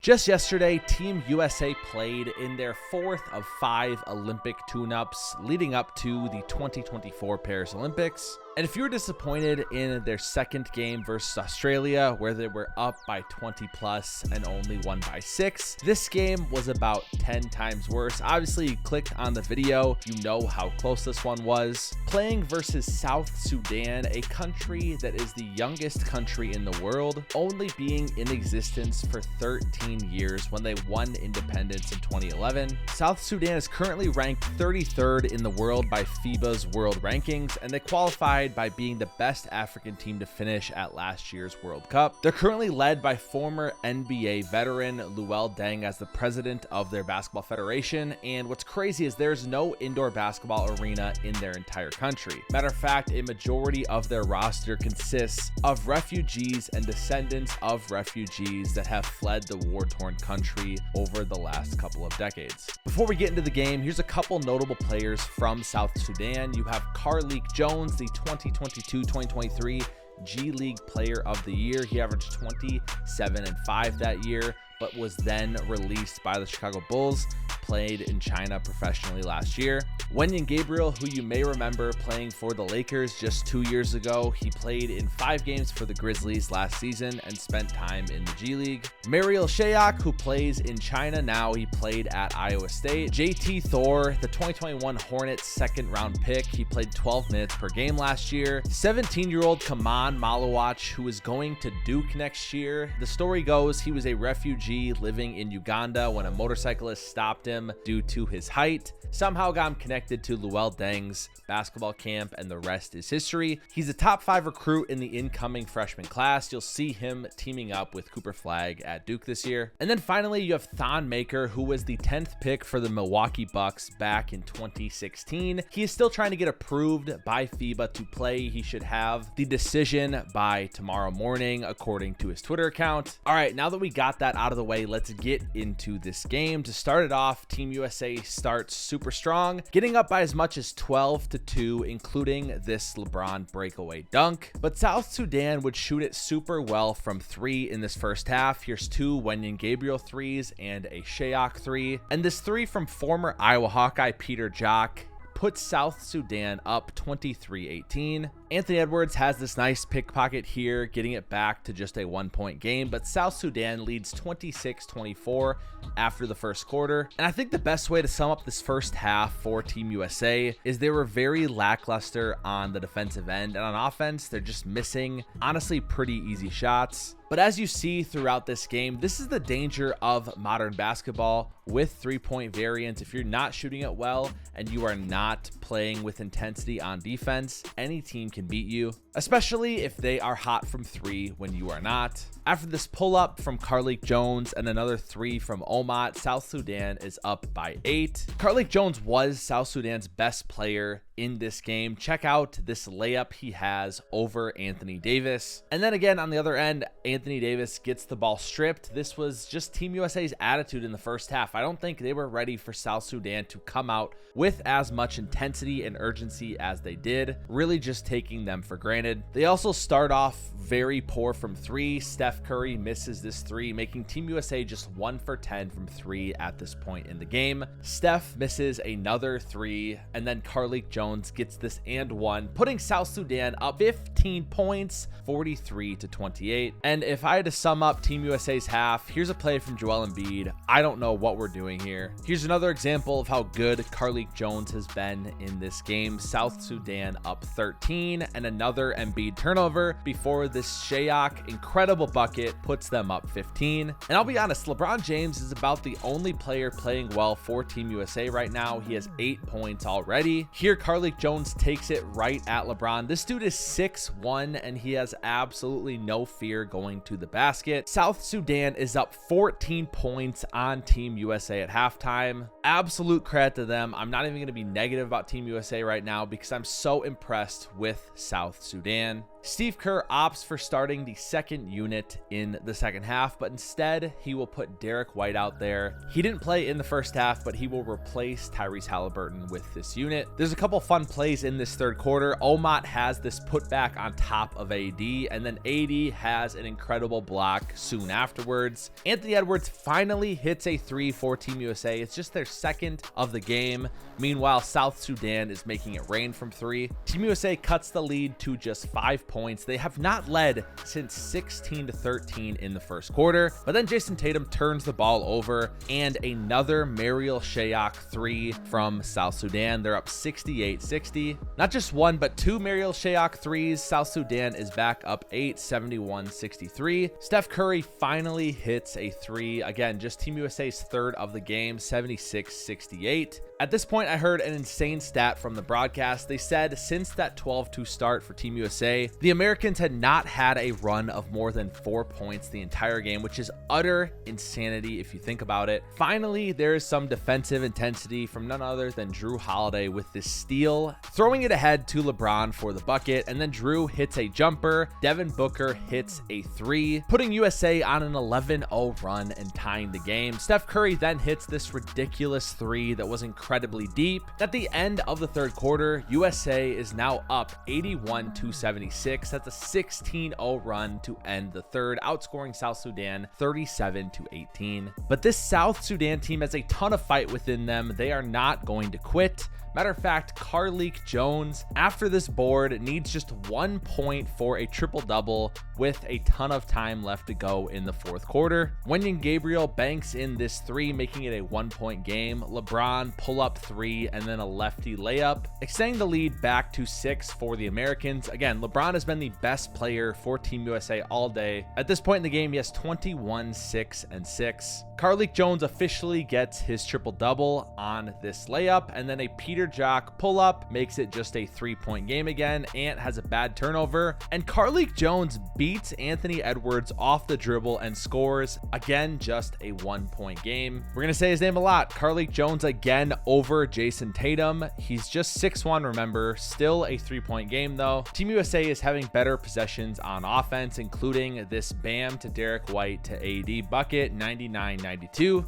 Just yesterday, Team USA played in their fourth of 5 Olympic tune-ups leading up to the 2024 Paris Olympics. And if you were disappointed in their second game versus Australia, where they were up by 20 plus and only won by 6, this game was about 10 times worse. Obviously, you clicked on the video, you know how close this one was. Playing versus South Sudan, a country that is the youngest country in the world, only being in existence for 13 years when they won independence in 2011. South Sudan is currently ranked 33rd in the world by FIBA's world rankings, and they qualified by being the best African team to finish at last year's World Cup. They're currently led by former NBA veteran Luol Deng as the president of their basketball federation, and what's crazy is there's no indoor basketball arena in their entire country. Matter of fact, a majority of their roster consists of refugees and descendants of refugees that have fled the war-torn country over the last couple of decades. Before we get into the game, here's a couple notable players from South Sudan. You have Carlik Jones, the 2022-2023 G League Player of the Year. He averaged 27-5 that year, but was then released by the Chicago Bulls, played in China professionally last year. Wenyen Gabriel, who you may remember playing for the Lakers just 2 years ago. He played in 5 games for the Grizzlies last season and spent time in the G League. Mariel Shayok, who plays in China now. He played at Iowa State. JT Thor, the 2021 Hornets second round pick. He played 12 minutes per game last year. 17-year-old Kaman Malawach, who is going to Duke next year. The story goes he was a refugee living in Uganda when a motorcyclist stopped him due to his height. Somehow got him connected to Luol Deng's basketball camp, and the rest is history. He's a top 5 recruit in the incoming freshman class. You'll see him teaming up with Cooper Flagg at Duke this year. And then finally, you have Thon Maker, who was the 10th pick for the Milwaukee Bucks back in 2016. He is still trying to get approved by FIBA to play. He should have the decision by tomorrow morning, according to his Twitter account. All right, now that we got that out of the way, let's get into this game. To start it off, Team USA starts super strong, getting up by as much as 12-2, including this LeBron breakaway dunk. But South Sudan would shoot it super well from 3 in this first half. Here's 2 Wenyen Gabriel threes and a Shayok 3. And this 3 from former Iowa Hawkeye Peter Jock puts South Sudan up 23-18. Anthony Edwards has this nice pickpocket here, getting it back to just a 1-point game, but South Sudan leads 26-24 after the first quarter. And I think the best way to sum up this first half for Team USA is they were very lackluster on the defensive end, and on offense, they're just missing, honestly, pretty easy shots. But as you see throughout this game, this is the danger of modern basketball with three-point variance. If you're not shooting it well and you are not playing with intensity on defense, any team can beat you, especially if they are hot from 3 when you are not. After this pull-up from Carlik Jones and another 3 from Omat, South Sudan is up by 8. Carlik Jones was South Sudan's best player in this game. Check out this layup he has over Anthony Davis. And then again, on the other end, Anthony Davis gets the ball stripped. This was just Team USA's attitude in the first half. I don't think they were ready for South Sudan to come out with as much intensity and urgency as they did, really just taking them for granted. They also start off very poor from 3. Steph Curry misses this 3, making Team USA just 1 for 10 from 3 at this point in the game. Steph misses another 3, and then Carlik Jones gets this and 1, putting South Sudan up 15 points, 43-28. And if I had to sum up Team USA's half, here's a play from Joel Embiid. I don't know what we're doing here. Here's another example of how good Carlik Jones has been in this game. South Sudan up 13, and another Embiid turnover before this Shayok incredible bucket puts them up 15. And I'll be honest, LeBron James is about the only player playing well for Team USA right now. He has 8 points already. Here, Carlik Jones takes it right at LeBron. This dude is 6'1", and he has absolutely no fear going to the basket. South Sudan is up 14 points on Team USA at halftime. Absolute credit to them. I'm not even going to be negative about Team USA right now because I'm so impressed with South Sudan. Steve Kerr opts for starting the second unit in the second half, but instead he will put Derek White out there. He didn't play in the first half, but he will replace Tyrese Halliburton with this unit. There's a couple fun plays in this third quarter. Omot has this putback on top of AD, and then AD has an incredible block soon afterwards. Anthony Edwards finally hits a three for Team USA. It's just their second of the game. Meanwhile, South Sudan is making it rain from three. Team USA cuts the lead to just 5 points. They have not led since 16-13 in the first quarter, but then Jason Tatum turns the ball over and another Mariel Shayok three from South Sudan. They're up 68-60. Not just one, but two Mariel Shayok threes. South Sudan is back up 8, 71-63. Steph Curry finally hits a three. Again, just Team USA's third of the game, 76-68. At this point, I heard an insane stat from the broadcast. They said since that 12-2 start for Team USA, the Americans had not had a run of more than 4 points the entire game, which is utter insanity if you think about it. Finally, there is some defensive intensity from none other than Drew Holiday with this steal, throwing it ahead to LeBron for the bucket, and then Drew hits a jumper. Devin Booker hits a three, putting USA on an 11-0 run and tying the game. Steph Curry then hits this ridiculous three that was incredibly deep. At the end of the third quarter, USA is now up 81-76. That's a 16-0 run to end the third, outscoring South Sudan 37-18. But this South Sudan team has a ton of fight within them. They are not going to quit. Matter of fact, Carlik Jones, after this board, needs just 1 point for a triple-double with a ton of time left to go in the fourth quarter. Wenyen Gabriel banks in this three, making it a 1-point game. LeBron pull-up three and then a lefty layup, extending the lead back to 6 for the Americans. Again, LeBron has been the best player for Team USA all day. At this point in the game, he has 21, 6, and 6. Carlik Jones officially gets his triple-double on this layup, and then a Peter Jock pull-up makes it just a 3-point game again. Ant has a bad turnover, and Carlik Jones beats Anthony Edwards off the dribble and scores. Again, just a 1-point game. We're going to say his name a lot. Carlik Jones again over Jason Tatum. He's just 6'1", remember. Still a 3-point game, though. Team USA is having better possessions on offense, including this Bam to Derek White to AD bucket, 99-92.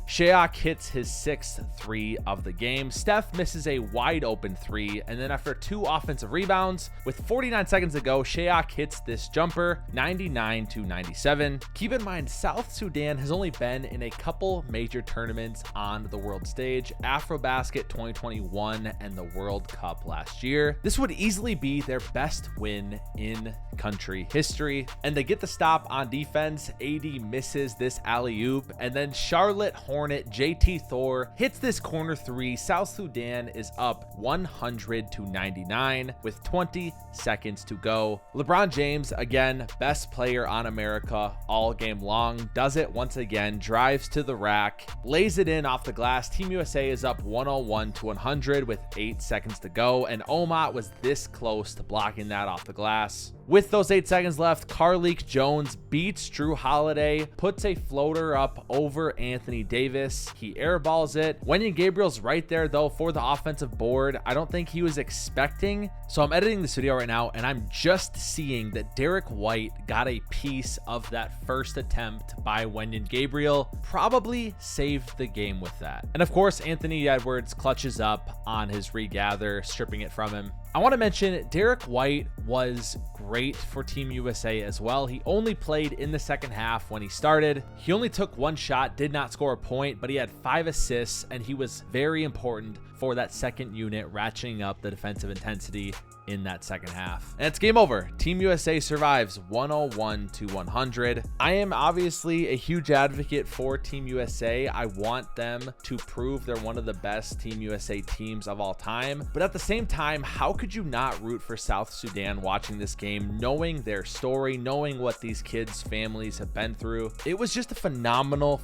Shayok hits his 6th three of the game. Steph misses a wide open three, and then after 2 offensive rebounds with 49 seconds to go, Shayok hits this jumper, 99-97. Keep in mind, South Sudan has only been in a couple major tournaments on the world stage, AfroBasket 2021 and the World Cup last year. This would easily be their best win in country history, and they get the stop on defense. AD misses this alley-oop, and then Charlotte Hornet JT Thor hits this corner three. South Sudan is up 100-99 with 20 seconds to go. LeBron James, again, best player on America all game long, does it once again, drives to the rack, lays it in off the glass. Team USA is up 101-100 with 8 seconds to go, and Omot was this close to blocking that off the glass. With those 8 seconds left, Carlik Jones beats Drew Holiday, puts a floater up over Anthony Davis. He airballs it. Wenyen Gabriel's right there, though, for the offensive board. I don't think he was expecting. So I'm editing this video right now, and I'm just seeing that Derek White got a piece of that first attempt by Wenyen Gabriel. Probably saved the game with that. And of course, Anthony Edwards clutches up on his regather, stripping it from him. I want to mention Derek White was great for Team USA as well. He only played in the second half when he started. He only took 1 shot, did not score a point, but he had 5 assists, and he was very important for that second unit, ratcheting up the defensive intensity in that second half. And it's game over. Team USA survives 101-100. I am obviously a huge advocate for Team USA. I want them to prove they're one of the best Team USA teams of all time. But at the same time, how could you not root for South Sudan watching this game, knowing their story, knowing what these kids' families have been through? It was just a phenomenal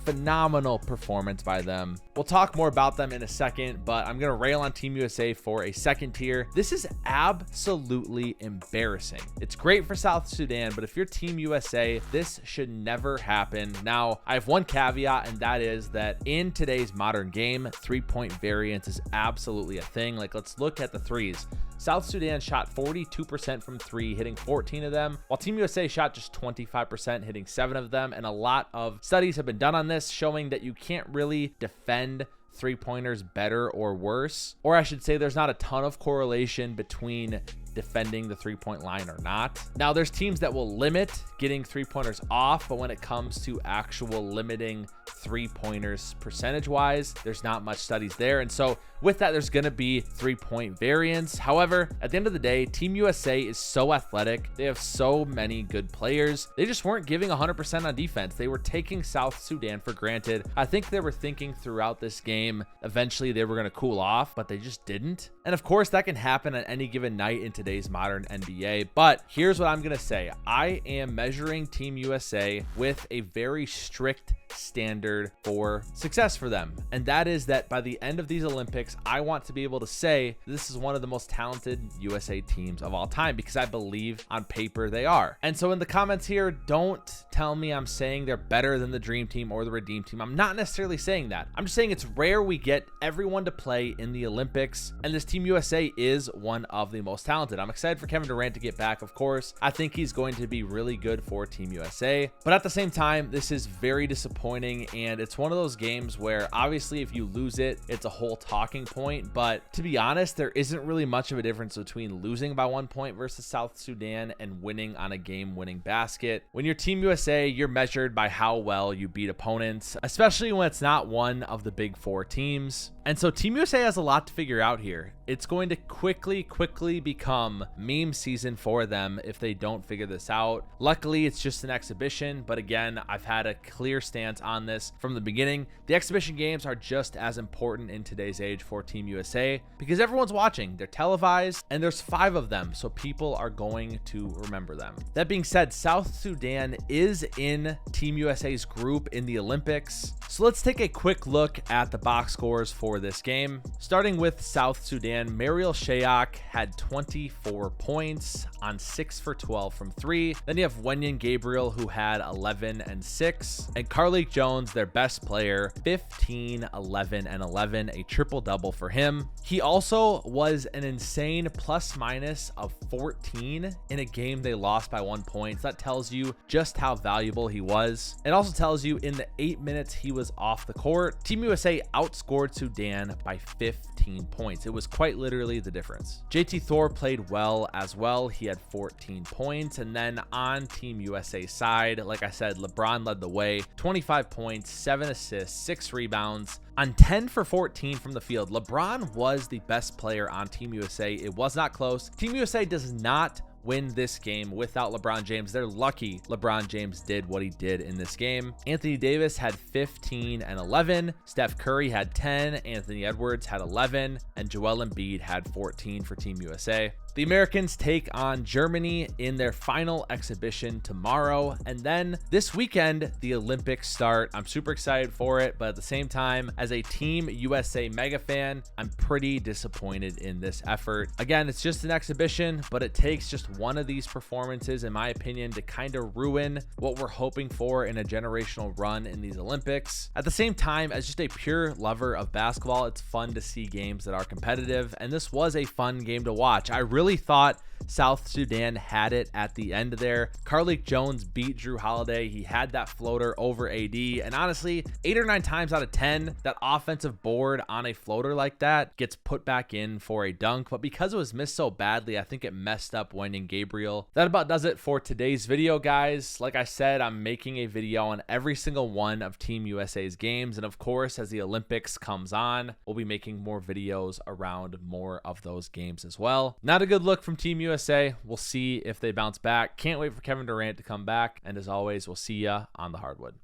performance by them. We'll talk more about them in a second, but I'm going going to rail on Team USA for a second tier. This is absolutely embarrassing. It's great for South Sudan, but if you're Team USA, this should never happen. Now, I have one caveat, and that is that in today's modern game, 3-point variance is absolutely a thing. Like, let's look at the threes. South Sudan shot 42% from 3, hitting 14 of them, while Team USA shot just 25%, hitting 7 of them. And a lot of studies have been done on this, showing that you can't really defend three-pointers better or worse. Or I should say there's not a ton of correlation between defending the three-point line or not. Now, there's teams that will limit getting three-pointers off, but when it comes to actual limiting three-pointers percentage-wise, there's not much studies there. And so with that, there's going to be 3-point variance. However, at the end of the day, Team USA is so athletic. They have so many good players. They just weren't giving 100% on defense. They were taking South Sudan for granted. I think they were thinking throughout this game, eventually they were going to cool off, but they just didn't. And of course, that can happen on any given night in today's modern NBA. But here's what I'm going to say. I am measuring Team USA with a very strict standard for success for them. And that is that by the end of these Olympics, I want to be able to say this is one of the most talented USA teams of all time, because I believe on paper they are. And so in the comments here, don't tell me I'm saying they're better than the Dream Team or the Redeem Team. I'm not necessarily saying that. I'm just saying it's rare we get everyone to play in the Olympics, and this Team USA is one of the most talented. I'm excited for Kevin Durant to get back, of course. I think he's going to be really good for Team USA, but at the same time, this is very disappointing, and it's one of those games where obviously if you lose it, it's a whole talking point. But to be honest, there isn't really much of a difference between losing by 1 point versus South Sudan and winning on a game-winning basket. When you're Team USA, you're measured by how well you beat opponents, especially when it's not one of the big four teams. And so Team USA has a lot to figure out here. It's going to quickly become meme season for them if they don't figure this out. Luckily, it's just an exhibition, but again, I've had a clear stance on this from the beginning. The exhibition games are just as important in today's age for Team USA because everyone's watching. They're televised, and there's 5 of them, so people are going to remember them. That being said, South Sudan is in Team USA's group in the Olympics. So let's take a quick look at the box scores for this game. Starting with South Sudan, Mariel Shayok had 24 points on 6 for 12 from 3. Then you have Wenyan Gabriel, who had 11 and 6. And Carlik Jones, their best player, 15, 11, and 11, a triple-double for him. He also was an insane plus-minus of 14 in a game they lost by 1 point. So that tells you just how valuable he was. It also tells you in the 8 minutes he was off the court, Team USA outscored Sudan by 15 points. It was quite literally the difference. JT Thor played well as well. He had 14 points. And then on Team USA side, like I said, LeBron led the way, 25 points, 7 assists, 6 rebounds on 10 for 14 from the field. LeBron was the best player on Team USA. It was not close. Team USA does not win this game without LeBron James. They're lucky LeBron James did what he did in this game. Anthony Davis had 15 and 11. Steph Curry had 10. Anthony Edwards had 11. And Joel Embiid had 14 for Team USA. The Americans take on Germany in their final exhibition tomorrow. And then this weekend, the Olympics start. I'm super excited for it, but at the same time, as a Team USA mega fan, I'm pretty disappointed in this effort. Again, it's just an exhibition, but it takes just one of these performances, in my opinion, to kind of ruin what we're hoping for in a generational run in these Olympics. At the same time, as just a pure lover of basketball, it's fun to see games that are competitive, and this was a fun game to watch. I really thought South Sudan had it at the end there. Carlik Jones beat Drew Holiday. He had that floater over AD, and honestly, 8 or 9 times out of 10, that offensive board on a floater like that gets put back in for a dunk, but because it was missed so badly, I think it messed up Wenyan Gabriel. That about does it for today's video, guys. Like I said, I'm making a video on every single one of Team USA's games, and of course, as the Olympics comes on, we'll be making more videos around more of those games as well. Not a good look from Team USA. We'll see if they bounce back. Can't wait for Kevin Durant to come back. And as always, we'll see ya on the hardwood.